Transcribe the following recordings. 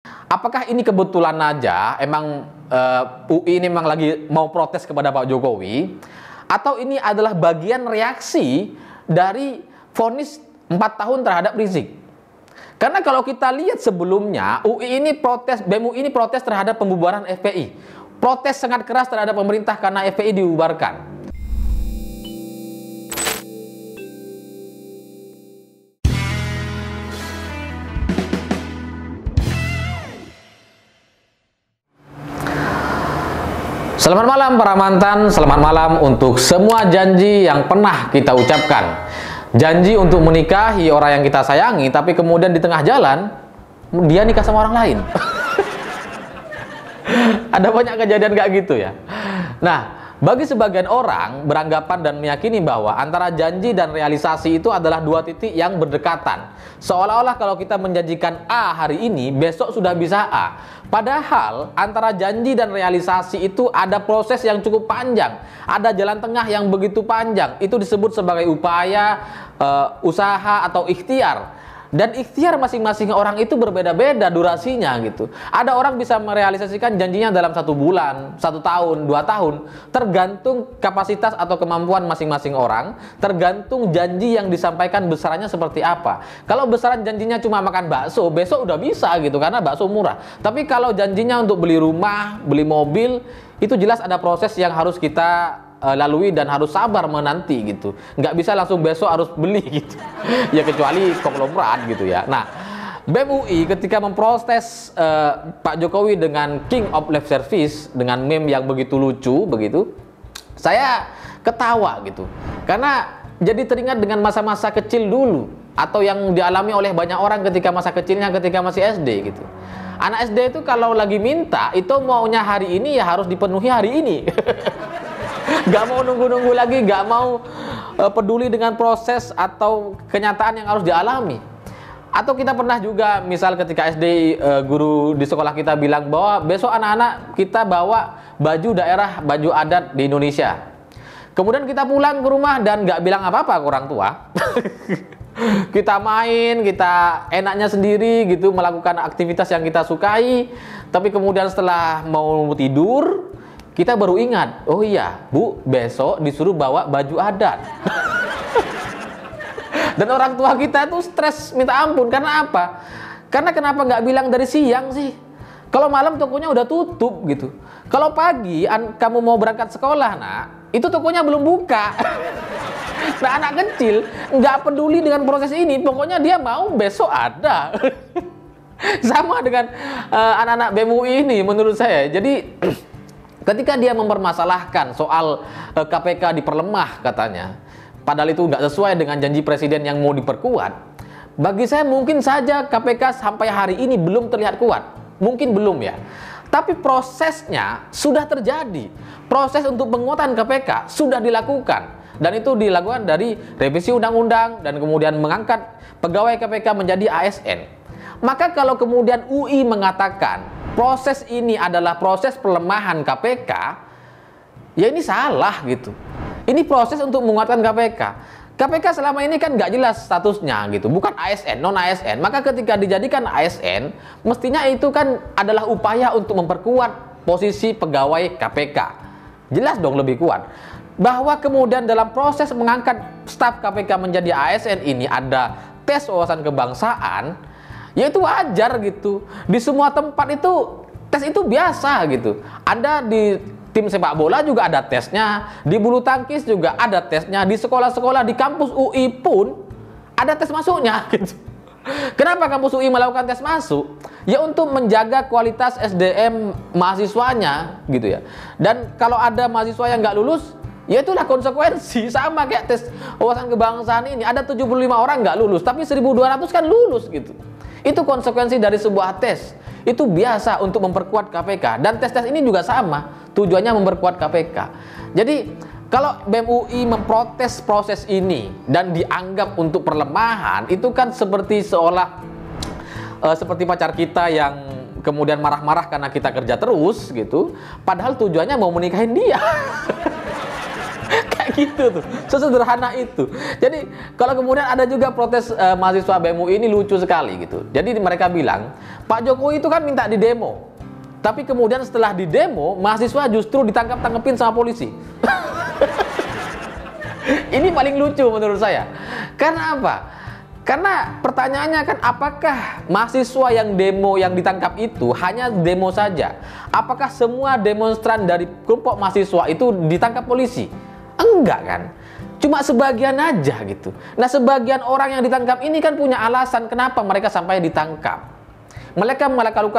Apakah ini kebetulan aja emang UI ini memang lagi mau protes kepada Pak Jokowi, atau ini adalah bagian reaksi dari vonis 4 tahun terhadap Rizik? Karena kalau kita lihat sebelumnya, BEM UI ini protes terhadap pembubaran FPI. Protes sangat keras terhadap pemerintah karena FPI dibubarkan. Selamat malam para mantan, selamat malam untuk semua janji yang pernah kita ucapkan. Janji untuk menikahi orang yang kita sayangi, tapi kemudian di tengah jalan, dia nikah sama orang lain. Ada banyak kejadian kayak gitu ya. Nah, bagi sebagian orang beranggapan dan meyakini bahwa antara janji dan realisasi itu adalah dua titik yang berdekatan. Seolah-olah kalau kita menjanjikan A hari ini, besok sudah bisa A. Padahal antara janji dan realisasi itu ada proses yang cukup panjang, ada jalan tengah yang begitu panjang. Itu disebut sebagai upaya, usaha atau ikhtiar. Dan ikhtiar masing-masing orang itu berbeda-beda durasinya gitu. Ada orang bisa merealisasikan janjinya dalam 1 bulan, 1 tahun, 2 tahun, tergantung kapasitas atau kemampuan masing-masing orang, tergantung janji yang disampaikan besarannya seperti apa. Kalau besaran janjinya cuma makan bakso, besok udah bisa gitu karena bakso murah. Tapi kalau janjinya untuk beli rumah, beli mobil, itu jelas ada proses yang harus kita lalui dan harus sabar menanti gitu. Nggak bisa langsung besok harus beli gitu. Ya kecuali konglomerat gitu ya. Nah, BEM UI ketika memprotes Pak Jokowi dengan King of Lip Service dengan meme yang begitu lucu begitu, saya ketawa gitu. Karena jadi teringat dengan masa-masa kecil dulu atau yang dialami oleh banyak orang ketika masa kecilnya ketika masih SD gitu. Anak SD itu kalau lagi minta itu maunya hari ini ya harus dipenuhi hari ini. Gak mau nunggu-nunggu lagi, gak mau peduli dengan proses atau kenyataan yang harus dialami. Atau kita pernah juga, misal ketika SD, guru di sekolah kita bilang bahwa besok anak-anak kita bawa baju daerah, baju adat di Indonesia. Kemudian kita pulang ke rumah dan gak bilang apa-apa ke orang tua. Kita main, kita enaknya sendiri gitu, melakukan aktivitas yang kita sukai. Tapi kemudian setelah mau tidur, kita baru ingat, oh iya, Bu, besok disuruh bawa baju adat. Dan orang tua kita tuh stres minta ampun. Karena apa? Karena kenapa nggak bilang dari siang sih? Kalau malam tokonya udah tutup gitu. Kalau pagi kamu mau berangkat sekolah, nak, itu tokonya belum buka. Nah, anak kecil nggak peduli dengan proses ini. Pokoknya dia mau besok ada. Sama dengan anak-anak BEM UI ini menurut saya. Jadi ketika dia mempermasalahkan soal KPK diperlemah katanya, padahal itu tidak sesuai dengan janji presiden yang mau diperkuat, bagi saya mungkin saja KPK sampai hari ini belum terlihat kuat, mungkin belum ya. Tapi prosesnya sudah terjadi, proses untuk penguatan KPK sudah dilakukan, dan itu dilakukan dari revisi undang-undang dan kemudian mengangkat pegawai KPK menjadi ASN. Maka kalau kemudian UI mengatakan proses ini adalah proses pelemahan KPK, ya ini salah gitu. Ini proses untuk menguatkan KPK. KPK selama ini kan nggak jelas statusnya gitu, bukan ASN, non ASN. Maka ketika dijadikan ASN, mestinya itu kan adalah upaya untuk memperkuat posisi pegawai KPK. Jelas dong lebih kuat. Bahwa kemudian dalam proses mengangkat staf KPK menjadi ASN ini ada tes wawasan kebangsaan, ya itu wajar gitu. Di semua tempat itu tes itu biasa gitu. Ada di tim sepak bola juga ada tesnya, di bulu tangkis juga ada tesnya, di sekolah-sekolah di kampus UI pun ada tes masuknya gitu. Kenapa kampus UI melakukan tes masuk? Ya untuk menjaga kualitas SDM mahasiswanya gitu ya. Dan kalau ada mahasiswa yang nggak lulus, ya itulah konsekuensi. Sama kayak tes wawasan kebangsaan ini, ada 75 orang nggak lulus, tapi 1.200 kan lulus gitu. Itu konsekuensi dari sebuah tes. Itu biasa untuk memperkuat KPK. Dan tes-tes ini juga sama, tujuannya memperkuat KPK. Jadi kalau BEM UI memprotes proses ini dan dianggap untuk perlemahan, itu kan seperti seolah seperti pacar kita yang kemudian marah-marah karena kita kerja terus gitu, padahal tujuannya mau menikahin dia. Kayak Kayak gitu tuh, sesederhana itu. Jadi kalau kemudian ada juga protes mahasiswa BEM UI ini lucu sekali gitu. Jadi mereka bilang, Pak Jokowi itu kan minta di demo, tapi kemudian setelah di demo, mahasiswa justru ditangkap-tangkepin sama polisi. Ini paling lucu menurut saya. Karena apa? Karena pertanyaannya kan, apakah mahasiswa yang demo yang ditangkap itu hanya demo saja? Apakah semua demonstran dari kelompok mahasiswa itu ditangkap polisi? Enggak kan? Cuma sebagian aja gitu. Nah, sebagian orang yang ditangkap ini kan punya alasan kenapa mereka sampai ditangkap. Mereka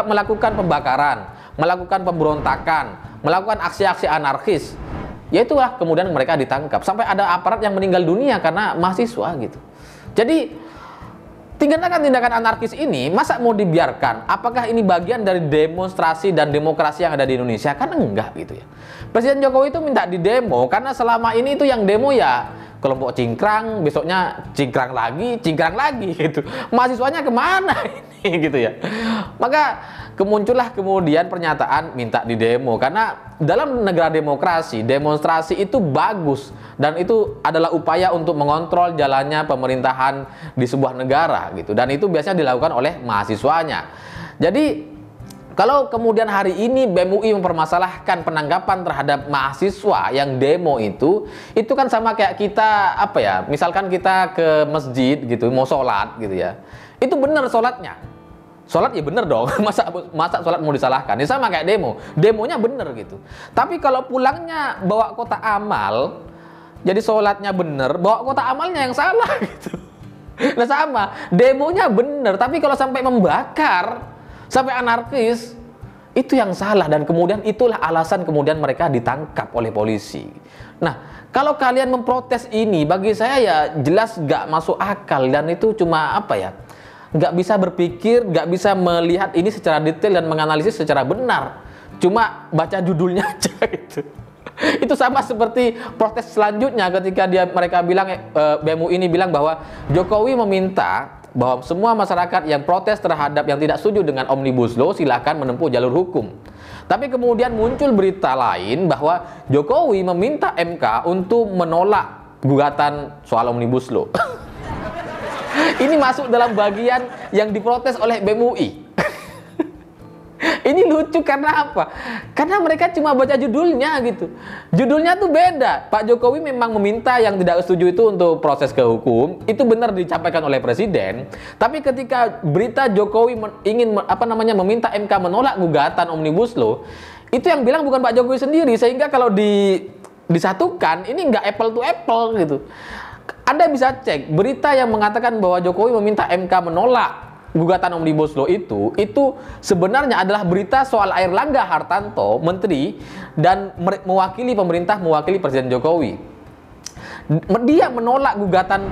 melakukan pembakaran, melakukan pemberontakan, melakukan aksi-aksi anarkis. Yaitulah kemudian mereka ditangkap. Sampai ada aparat yang meninggal dunia karena mahasiswa gitu. Jadi tindakan-tindakan anarkis ini masa mau dibiarkan? Apakah ini bagian dari demonstrasi dan demokrasi yang ada di Indonesia? Kan enggak gitu ya. Presiden Jokowi itu minta di demo karena selama ini itu yang demo ya kelompok cingkrang, besoknya cingkrang lagi gitu. Mahasiswanya kemana ini gitu ya. Maka kemuncullah kemudian pernyataan minta di demo, karena dalam negara demokrasi demonstrasi itu bagus dan itu adalah upaya untuk mengontrol jalannya pemerintahan di sebuah negara gitu, dan itu biasanya dilakukan oleh mahasiswanya. Jadi kalau kemudian hari ini BEM UI mempermasalahkan penangkapan terhadap mahasiswa yang demo itu kan sama kayak kita apa ya, misalkan kita ke masjid gitu mau sholat gitu ya, itu benar sholatnya. Sholat ya bener dong, masa sholat mau disalahkan? Ini sama kayak demonya bener gitu. Tapi kalau pulangnya bawa kotak amal, jadi sholatnya bener, bawa kotak amalnya yang salah gitu. Nah sama, demonya bener, tapi kalau sampai membakar, sampai anarkis, itu yang salah, dan kemudian itulah alasan kemudian mereka ditangkap oleh polisi. Nah, kalau kalian memprotes ini, bagi saya ya jelas gak masuk akal, dan itu cuma apa ya, nggak bisa berpikir, nggak bisa melihat ini secara detail dan menganalisis secara benar. Cuma baca judulnya aja gitu. Itu sama seperti protes selanjutnya ketika mereka bilang, BEM UI ini bilang bahwa Jokowi meminta bahwa semua masyarakat yang protes terhadap yang tidak setuju dengan Omnibus Law silahkan menempuh jalur hukum. Tapi kemudian muncul berita lain bahwa Jokowi meminta MK untuk menolak gugatan soal Omnibus Law. Ini masuk dalam bagian yang diprotes oleh BEM UI. Ini lucu karena apa? Karena mereka cuma baca judulnya gitu. Judulnya tuh beda. Pak Jokowi memang meminta yang tidak setuju itu untuk proses ke hukum. Itu benar dicapai oleh Presiden. Tapi ketika berita Jokowi ingin meminta MK menolak gugatan Omnibus Law, itu yang bilang bukan Pak Jokowi sendiri. Sehingga kalau disatukan ini nggak apple to apple gitu. Anda bisa cek berita yang mengatakan bahwa Jokowi meminta MK menolak gugatan Omnibus Law itu sebenarnya adalah berita soal Airlangga Hartarto, menteri dan mewakili pemerintah, mewakili Presiden Jokowi. Dia menolak gugatan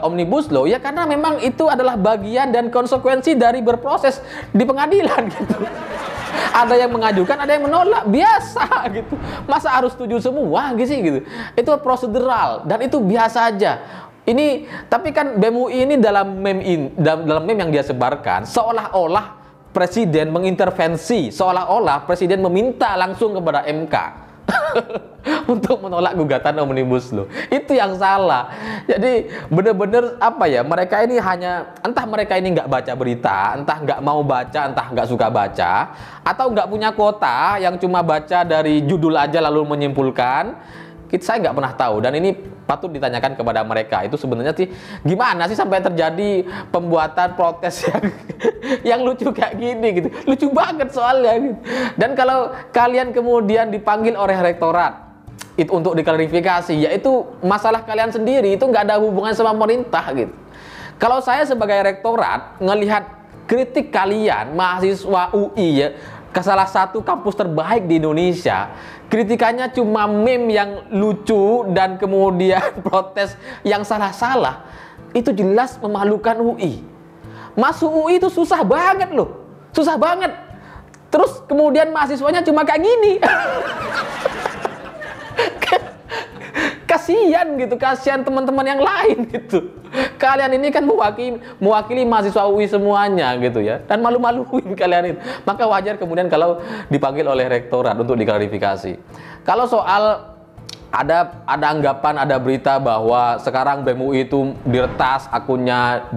Omnibus Law ya karena memang itu adalah bagian dan konsekuensi dari berproses di pengadilan gitu. Ada yang mengajukan, ada yang menolak, biasa gitu. Masa harus setuju semua gitu. Itu prosedural dan itu biasa aja. Ini tapi kan BEM UI ini dalam meme yang dia sebarkan seolah-olah presiden mengintervensi, seolah-olah presiden meminta langsung kepada MK untuk menolak gugatan Omnibus Law. Itu yang salah. Jadi benar-benar apa ya, mereka ini hanya entah mereka ini nggak baca berita, entah nggak mau baca, entah nggak suka baca, atau nggak punya kuota yang cuma baca dari judul aja lalu menyimpulkan. Saya nggak pernah tahu, dan ini patut ditanyakan kepada mereka. Itu sebenarnya sih gimana sih sampai terjadi pembuatan protes yang lucu kayak gini gitu. Lucu banget soalnya gitu. Dan kalau kalian kemudian dipanggil oleh rektorat itu untuk diklarifikasi, yaitu masalah kalian sendiri, itu nggak ada hubungan sama pemerintah gitu. Kalau saya sebagai rektorat ngelihat kritik kalian mahasiswa UI ya ke salah satu kampus terbaik di Indonesia, kritikannya cuma meme yang lucu dan kemudian protes yang salah-salah, itu jelas memalukan UI. Masuk UI itu susah banget loh, susah banget. Terus kemudian mahasiswanya cuma kayak gini. Kasihan gitu, kasihan teman-teman yang lain gitu. Kalian ini kan mewakili mahasiswa UI semuanya gitu ya, dan malu-maluin kalian itu. Maka wajar kemudian kalau dipanggil oleh rektorat untuk diklarifikasi. Kalau soal ada anggapan, ada berita bahwa sekarang BEM UI itu diretas akunnya,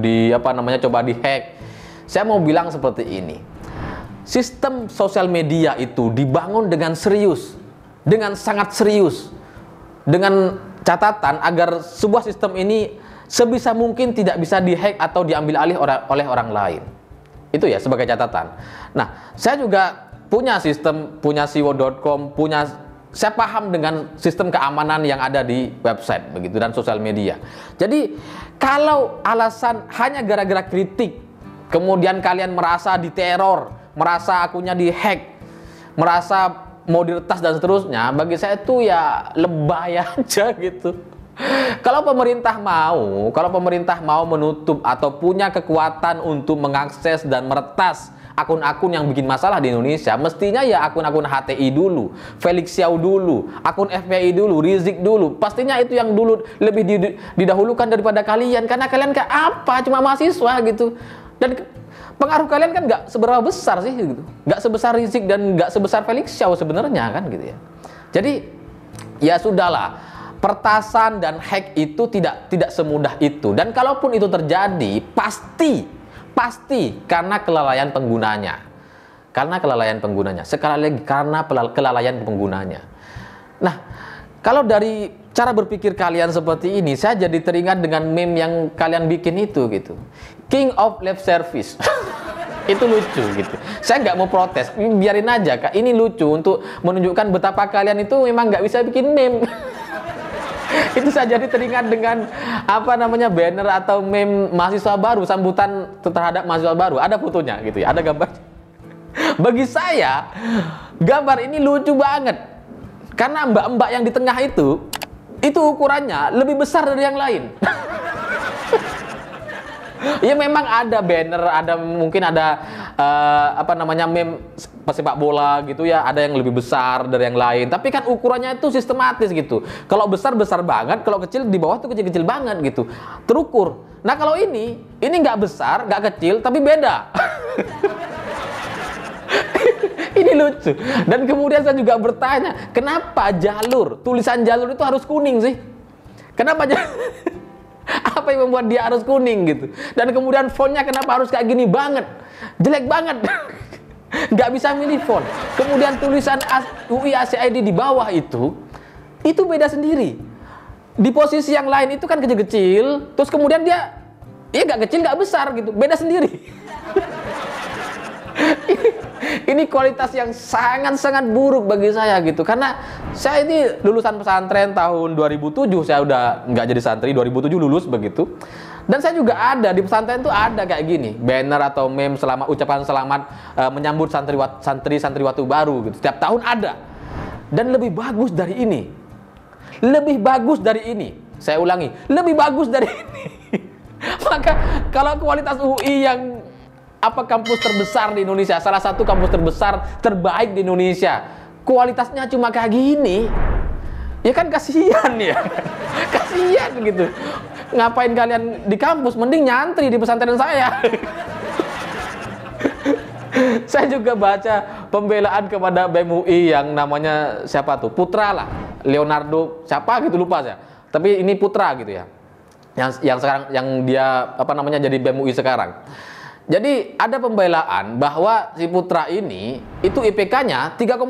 coba dihack. Saya mau bilang seperti ini. Sistem sosial media itu dibangun dengan serius, dengan sangat serius, dengan catatan agar sebuah sistem ini sebisa mungkin tidak bisa dihack atau diambil alih oleh orang lain. Itu ya sebagai catatan. Nah, saya juga punya sistem, punya siwo.com, saya paham dengan sistem keamanan yang ada di website begitu dan sosial media. Jadi, kalau alasan hanya gara-gara kritik, kemudian kalian merasa diteror, merasa akunnya dihack, merasa mau diretas dan seterusnya, bagi saya itu ya lebay aja gitu. Kalau pemerintah mau menutup atau punya kekuatan untuk mengakses dan meretas akun-akun yang bikin masalah di Indonesia, mestinya ya akun-akun HTI dulu, Felix Xiao dulu, akun FPI dulu, Rizik dulu. Pastinya itu yang dulu lebih didahulukan daripada kalian, karena kalian kayak apa? Cuma mahasiswa gitu. Dan pengaruh kalian kan nggak seberapa besar sih gitu, nggak sebesar Rizik dan nggak sebesar Felix Xiao sebenarnya kan gitu ya. Jadi ya sudahlah, pertasan dan hack itu tidak semudah itu, dan kalaupun itu terjadi pasti karena kelalaian penggunanya, sekali lagi karena kelalaian penggunanya. Nah, kalau dari cara berpikir kalian seperti ini, saya jadi teringat dengan meme yang kalian bikin itu gitu. King of Lip Service. Itu lucu gitu. Saya nggak mau protes, biarin aja Kak. Ini lucu untuk menunjukkan betapa kalian itu memang nggak bisa bikin meme. Itu saya jadi teringat dengan banner atau meme mahasiswa baru, sambutan terhadap mahasiswa baru. Ada fotonya gitu ya, ada gambar. Bagi saya, gambar ini lucu banget. Karena mbak-mbak yang di tengah itu ukurannya lebih besar dari yang lain. Ya memang ada banner, mungkin ada meme pesepak bola gitu ya, ada yang lebih besar dari yang lain. Tapi kan ukurannya itu sistematis gitu. Kalau besar banget, kalau kecil di bawah tuh kecil banget gitu. Terukur. Nah kalau ini nggak besar, nggak kecil, tapi beda. Ini lucu. Dan kemudian saya juga bertanya, kenapa tulisan jalur itu harus kuning sih? Kenapa apa yang membuat dia harus kuning gitu? Dan kemudian fontnya kenapa harus kayak gini banget? Jelek banget. Nggak bisa milih font. Kemudian tulisan UI ACID di bawah itu beda sendiri. Di posisi yang lain itu kan kecil-kecil, terus kemudian dia nggak kecil, nggak besar gitu, beda sendiri. Ini kualitas yang sangat-sangat buruk bagi saya gitu, karena saya ini lulusan pesantren tahun 2007, saya udah nggak jadi santri, 2007 lulus begitu. Dan saya juga ada di pesantren itu ada kayak gini, banner atau meme ucapan selamat menyambut santriwati baru gitu. Setiap tahun ada. Dan lebih bagus dari ini. Saya ulangi, lebih bagus dari ini. Maka kalau kualitas UI yang kampus terbesar di Indonesia, salah satu kampus terbesar terbaik di Indonesia, kualitasnya cuma kayak gini, ya kan kasihan ya. Kasihan gitu. Ngapain kalian di kampus, mending nyantri di pesantren saya. Saya juga baca pembelaan kepada BEM UI yang namanya siapa tuh, Putra lah, Leonardo siapa gitu, lupa saya, tapi ini Putra gitu ya, yang sekarang yang dia jadi BEM UI sekarang. Jadi ada pembelaan bahwa si Putra ini itu IPK-nya 3,5.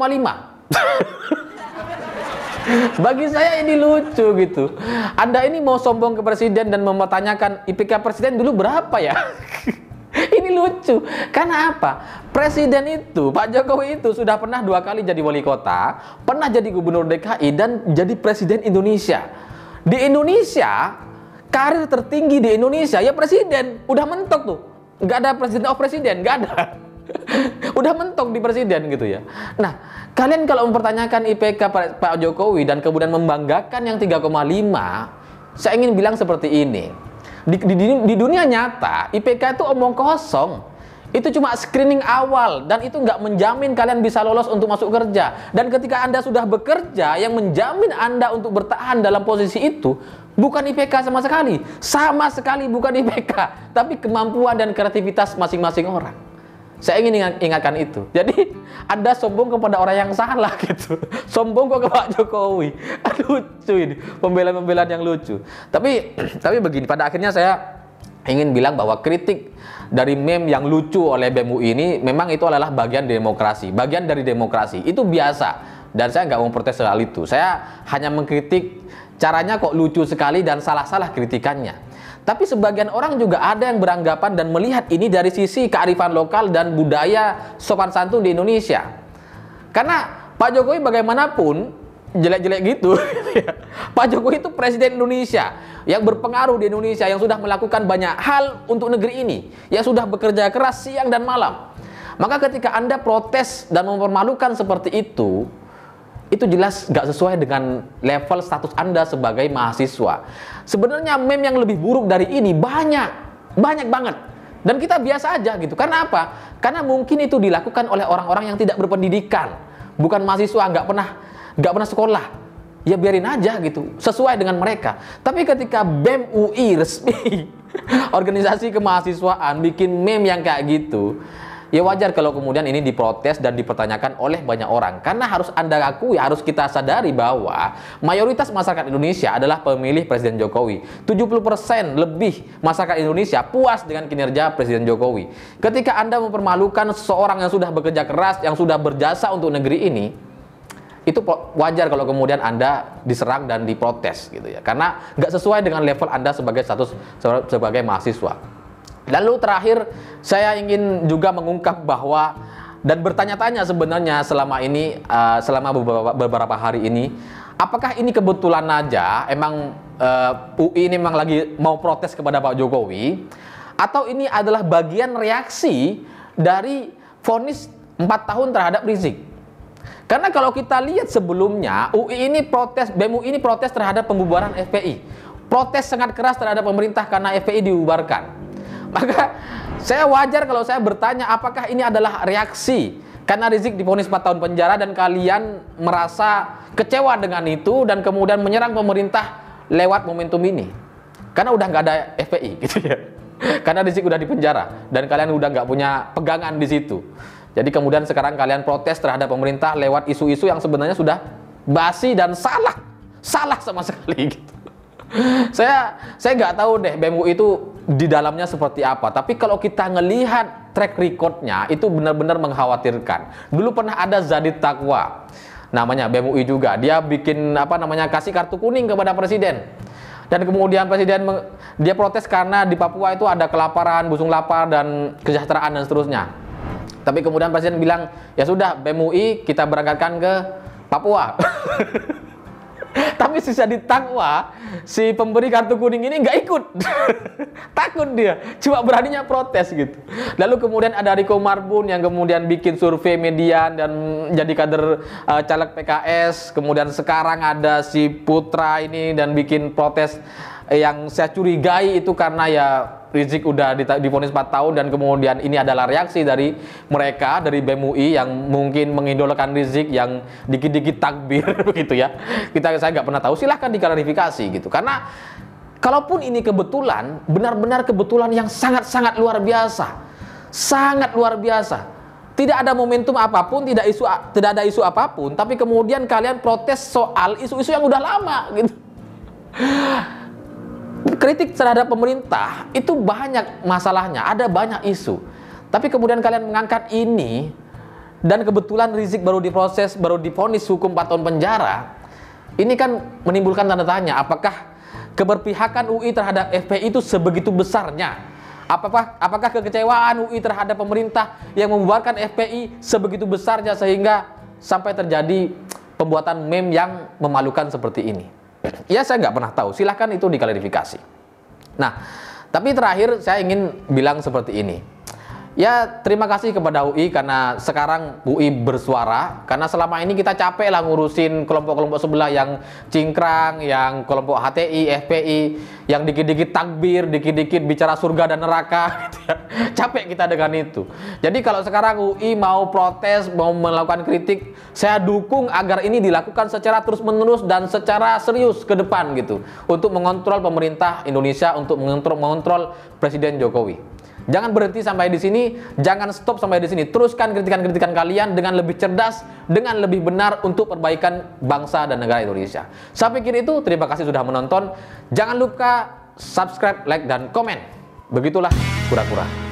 Bagi saya ini lucu gitu. Anda ini mau sombong ke presiden dan mempertanyakan IPK presiden dulu berapa ya? Ini lucu. Karena apa? Presiden itu, Pak Jokowi itu sudah pernah 2 kali jadi wali kota, pernah jadi gubernur DKI, dan jadi presiden Indonesia. Di Indonesia, karir tertinggi di Indonesia ya presiden. Udah mentok tuh. Nggak ada presiden nggak ada. Udah mentok di presiden gitu ya. Nah, kalian kalau mempertanyakan IPK Pak Jokowi dan kemudian membanggakan yang 3,5, saya ingin bilang seperti ini. Di dunia nyata, IPK itu omong kosong. Itu cuma screening awal, dan itu nggak menjamin kalian bisa lolos untuk masuk kerja. Dan ketika Anda sudah bekerja, yang menjamin Anda untuk bertahan dalam posisi itu bukan IPK sama sekali bukan IPK, tapi kemampuan dan kreativitas masing-masing orang. Saya ingin ingatkan itu. Jadi Anda sombong kepada orang yang salah gitu. Sombong kok ke Pak Jokowi. Lucu ini, pembelaan-pembelaan yang lucu. Tapi begini, pada akhirnya saya ingin bilang bahwa kritik dari meme yang lucu oleh BEM UI ini memang itu adalah bagian demokrasi, bagian dari demokrasi. Itu biasa. Dan saya nggak mau protes soal itu. Saya hanya mengkritik caranya kok lucu sekali dan salah-salah kritikannya. Tapi sebagian orang juga ada yang beranggapan dan melihat ini dari sisi kearifan lokal dan budaya sopan santun di Indonesia. Karena Pak Jokowi bagaimanapun jelek-jelek gitu, Pak Jokowi itu presiden Indonesia yang berpengaruh di Indonesia, yang sudah melakukan banyak hal untuk negeri ini, yang sudah bekerja keras siang dan malam. Maka ketika Anda protes dan mempermalukan seperti itu jelas nggak sesuai dengan level status Anda sebagai mahasiswa. Sebenarnya meme yang lebih buruk dari ini banyak banget. Dan kita biasa aja gitu. Karena apa? Karena mungkin itu dilakukan oleh orang-orang yang tidak berpendidikan, bukan mahasiswa, nggak pernah sekolah. Ya biarin aja gitu, sesuai dengan mereka. Tapi ketika BEM UI resmi, organisasi kemahasiswaan bikin meme yang kayak gitu, ya wajar kalau kemudian ini diprotes dan dipertanyakan oleh banyak orang. Karena harus Anda akui, harus kita sadari bahwa mayoritas masyarakat Indonesia adalah pemilih Presiden Jokowi. 70% lebih masyarakat Indonesia puas dengan kinerja Presiden Jokowi. Ketika Anda mempermalukan seseorang yang sudah bekerja keras, yang sudah berjasa untuk negeri ini, itu wajar kalau kemudian Anda diserang dan diprotes gitu ya. Karena nggak sesuai dengan level Anda sebagai status sebagai mahasiswa. Lalu terakhir saya ingin juga mengungkap bahwa dan bertanya-tanya sebenarnya selama ini, selama beberapa hari ini, apakah ini kebetulan aja emang UI ini memang lagi mau protes kepada Pak Jokowi, atau ini adalah bagian reaksi dari vonis 4 tahun terhadap Rizik? Karena kalau kita lihat sebelumnya, BEM UI ini protes terhadap pembubaran FPI, protes sangat keras terhadap pemerintah karena FPI dibubarkan. Maka saya wajar kalau saya bertanya apakah ini adalah reaksi karena Rizik divonis 4 tahun penjara dan kalian merasa kecewa dengan itu dan kemudian menyerang pemerintah lewat momentum ini. Karena udah nggak ada FPI gitu ya. Karena Rizik udah dipenjara dan kalian udah nggak punya pegangan di situ. Jadi kemudian sekarang kalian protes terhadap pemerintah lewat isu-isu yang sebenarnya sudah basi dan salah sama sekali gitu. Saya nggak tahu deh BEM UI itu di dalamnya seperti apa. Tapi kalau kita ngelihat track recordnya itu benar-benar mengkhawatirkan. Dulu pernah ada Zadid Taqwa, namanya BEM UI juga. Dia bikin kasih kartu kuning kepada presiden. Dan kemudian presiden dia protes karena di Papua itu ada kelaparan, busung lapar dan kesejahteraan dan seterusnya. Tapi kemudian presiden bilang, ya sudah BEM UI kita berangkatkan ke Papua. Tapi si Zadid Taqwa, si pemberi kartu kuning ini nggak ikut. Takut dia, cuma beraninya protes gitu. Lalu kemudian ada Riko Marbun yang kemudian bikin survei median dan jadi kader caleg PKS. Kemudian sekarang ada si Putra ini dan bikin protes yang saya curigai itu karena ya Rizik udah divonis 4 tahun dan kemudian ini adalah reaksi dari mereka, dari BEM UI yang mungkin mengidolakan Rizik yang dikit-dikit takbir begitu ya. Saya nggak pernah tahu, silahkan diklarifikasi gitu. Karena kalaupun ini kebetulan, benar-benar kebetulan yang sangat-sangat luar biasa. Sangat luar biasa. Tidak ada momentum apapun, tidak ada isu apapun, tapi kemudian kalian protes soal isu-isu yang udah lama gitu. Kritik terhadap pemerintah itu banyak masalahnya, ada banyak isu. Tapi kemudian kalian mengangkat ini dan kebetulan Rizik baru diproses, baru divonis hukum 4 tahun penjara. Ini kan menimbulkan tanda tanya, apakah keberpihakan UI terhadap FPI itu sebegitu besarnya? Apakah kekecewaan UI terhadap pemerintah yang membubarkan FPI sebegitu besarnya sehingga sampai terjadi pembuatan meme yang memalukan seperti ini? Ya saya nggak pernah tahu, silahkan itu diklarifikasi. Nah, tapi terakhir saya ingin bilang seperti ini. Ya terima kasih kepada UI karena sekarang UI bersuara. Karena selama ini kita capek lah ngurusin kelompok-kelompok sebelah yang cingkrang, yang kelompok HTI, FPI, yang dikit-dikit takbir, dikit-dikit bicara surga dan neraka gitu ya. Capek kita dengan itu. Jadi kalau sekarang UI mau protes, mau melakukan kritik, saya dukung agar ini dilakukan secara terus-menerus dan secara serius ke depan gitu. Untuk mengontrol pemerintah Indonesia, untuk mengontrol Presiden Jokowi. Jangan berhenti sampai di sini, jangan stop sampai di sini. Teruskan kritikan-kritikan kalian dengan lebih cerdas, dengan lebih benar untuk perbaikan bangsa dan negara Indonesia. Saya pikir itu. Terima kasih sudah menonton. Jangan lupa subscribe, like, dan komen. Begitulah kura-kura.